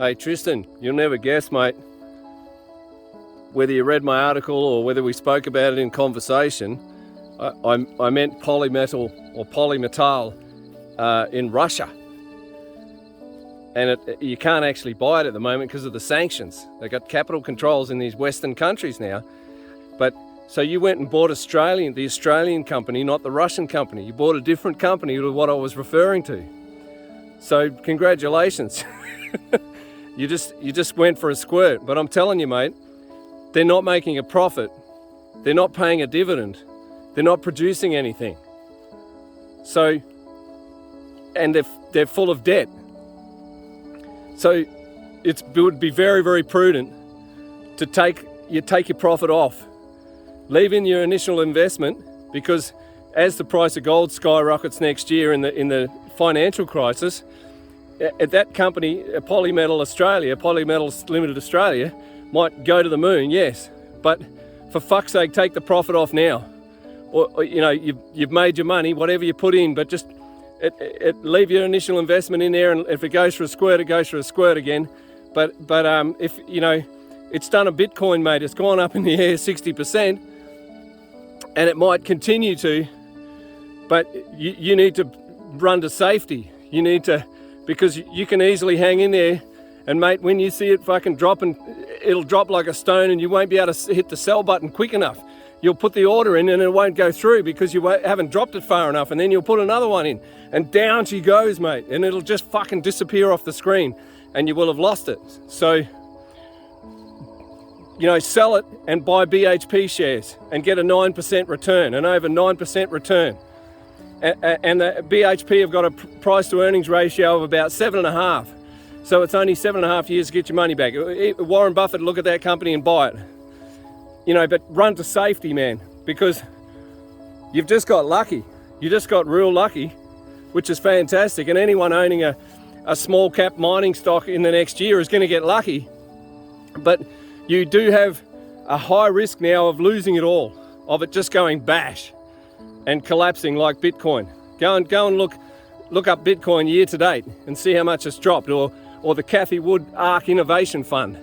Hey Tristan, you'll never guess, mate, whether you read my article or whether we spoke about it in conversation. I meant Polymetal or Polymetal in Russia. And you can't actually buy it at the moment because of the sanctions. They've got capital controls in these Western countries now. But so you went and bought the Australian company, not the Russian company. You bought a different company to what I was referring to. So congratulations. You just went for a squirt. But I'm telling you, mate, they're not making a profit. They're not paying a dividend. They're not producing anything. So, and they're full of debt. So it would be very, very prudent to take your profit off. Leave in your initial investment, because as the price of gold skyrockets next year in the financial crisis, at that company, Polymetal Australia, Polymetals Limited Australia, might go to the moon, yes. But for fuck's sake, take the profit off now. Or you know, you've made your money, whatever you put in, but just leave your initial investment in there, and if it goes for a squirt, it goes for a squirt again. But if you know, it's done a Bitcoin, mate. It's gone up in the air 60%, and it might continue to. But you need to run to safety. You need to, because you can easily hang in there, and mate, when you see it fucking drop, and it'll drop like a stone, and you won't be able to hit the sell button quick enough. You'll put the order in and it won't go through because you haven't dropped it far enough, and then you'll put another one in and down she goes, mate, and it'll just fucking disappear off the screen and you will have lost it. So, you know, sell it and buy BHP shares and get a 9% return, an over 9% return. And the BHP have got a price to earnings ratio of about 7.5. So it's only 7.5 years to get your money back. Warren Buffett, look at that company and buy it. You know, but run to safety, man, because you've just got lucky. You just got real lucky, which is fantastic. And anyone owning a small cap mining stock in the next year is going to get lucky. But you do have a high risk now of losing it all, of it just going bash and collapsing like Bitcoin. Go and look up Bitcoin year to date and see how much it's dropped, or the Cathy Wood ARK Innovation Fund.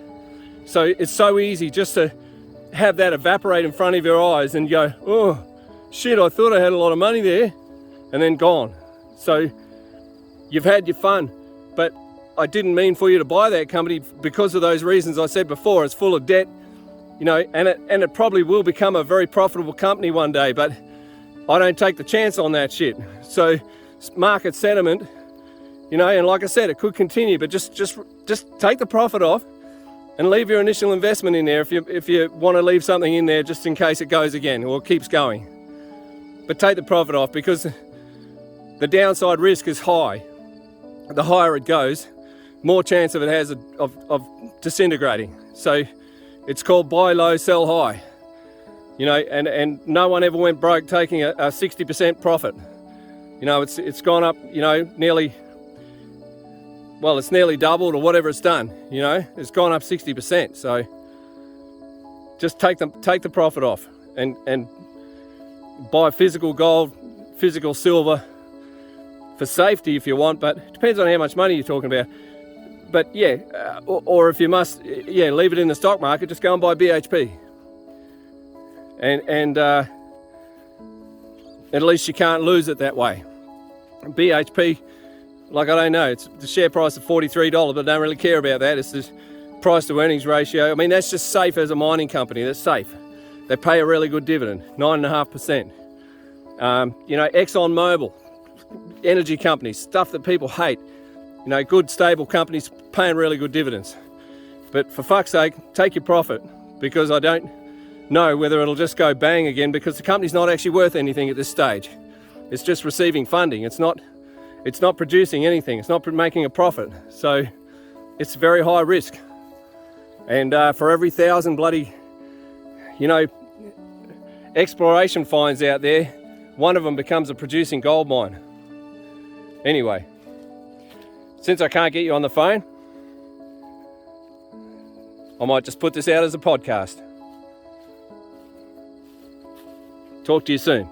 So it's so easy just to have that evaporate in front of your eyes and go, oh shit, I thought I had a lot of money there, and then gone. So you've had your fun, but I didn't mean for you to buy that company because of those reasons I said before. It's full of debt, you know, and it probably will become a very profitable company one day, but I don't take the chance on that shit. So market sentiment, you know, and like I said, it could continue, but just take the profit off and leave your initial investment in there if you want to leave something in there just in case it goes again or keeps going. But take the profit off, because the downside risk is high. The higher it goes, more chance of it has of disintegrating. So it's called buy low, sell high. You know, and no one ever went broke taking a 60% profit. You know, it's gone up, you know, it's nearly doubled or whatever it's done, you know, it's gone up 60%. So just take the profit off and buy physical gold, physical silver for safety if you want, but it depends on how much money you're talking about. But yeah, or if you must, yeah, leave it in the stock market, just go and buy BHP. And at least you can't lose it that way. BHP, like, I don't know, it's the share price of $43, but I don't really care about that. It's the price to earnings ratio. I mean, that's just safe as a mining company. That's safe. They pay a really good dividend, 9.5%. You know, ExxonMobil, energy companies, stuff that people hate. You know, good, stable companies paying really good dividends. But for fuck's sake, take your profit, because I don't know whether it'll just go bang again, because the company's not actually worth anything at this stage. It's just receiving funding. It's not producing anything. It's not making a profit. So it's very high risk. And for every 1,000 bloody, you know, exploration finds out there, one of them becomes a producing gold mine. Anyway, since I can't get you on the phone, I might just put this out as a podcast. Talk to you soon.